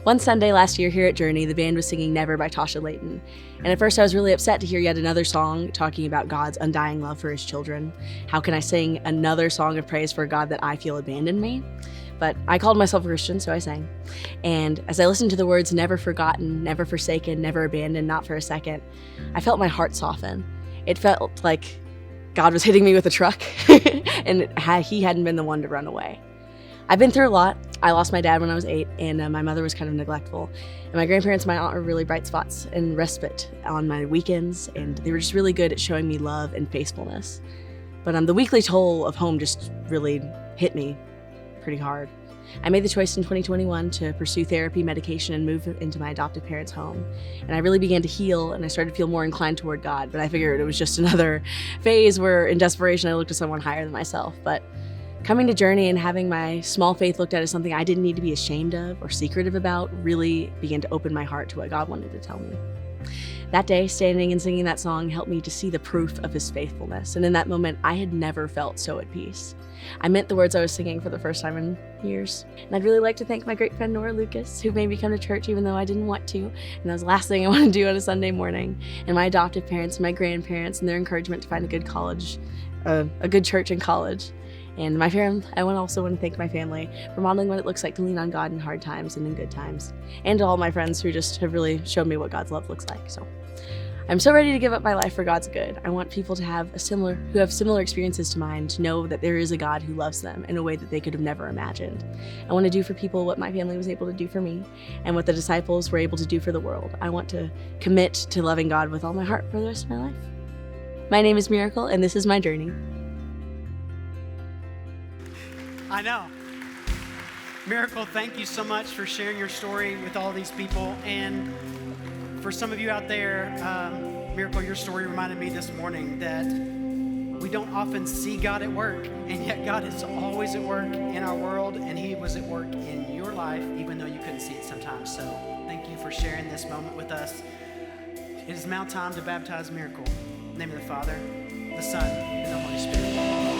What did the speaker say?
One Sunday last year here at Journey, the band was singing Never by Tasha Layton. And at first I was really upset to hear yet another song talking about God's undying love for his children. How can I sing another song of praise for a God that I feel abandoned me? But I called myself a Christian, so I sang. And as I listened to the words, never forgotten, never forsaken, never abandoned, not for a second, I felt my heart soften. It felt like God was hitting me with a truck, and he hadn't been the one to run away. I've been through a lot. I lost my dad when I was 8, and my mother was kind of neglectful. And my grandparents and my aunt were really bright spots and respite on my weekends, and they were just really good at showing me love and faithfulness. But the weekly toll of home just really hit me pretty hard. I made the choice in 2021 to pursue therapy, medication, and move into my adoptive parents' home. And I really began to heal, and I started to feel more inclined toward God, but I figured it was just another phase where in desperation I looked to someone higher than myself. But coming to Journey and having my small faith looked at as something I didn't need to be ashamed of or secretive about really began to open my heart to what God wanted to tell me. That day, standing and singing that song helped me to see the proof of his faithfulness, and in that moment, I had never felt so at peace. I meant the words I was singing for the first time in years. And I'd really like to thank my great friend Nora Lucas, who made me come to church even though I didn't want to, and that was the last thing I wanted to do on a Sunday morning, and my adoptive parents and my grandparents and their encouragement to find a good college, a good church and college. And my family, I also want to thank my family for modeling what it looks like to lean on God in hard times and in good times. And to all my friends who just have really shown me what God's love looks like. So I'm so ready to give up my life for God's good. I want people to have similar experiences to mine to know that there is a God who loves them in a way that they could have never imagined. I want to do for people what my family was able to do for me and what the disciples were able to do for the world. I want to commit to loving God with all my heart for the rest of my life. My name is Miracle, and this is my journey. I know. Miracle, thank you so much for sharing your story with all these people. And for some of you out there, Miracle, your story reminded me this morning that we don't often see God at work, and yet God is always at work in our world, and he was at work in your life, even though you couldn't see it sometimes. So thank you for sharing this moment with us. It is now time to baptize Miracle. In the name of the Father, the Son, and the Holy Spirit.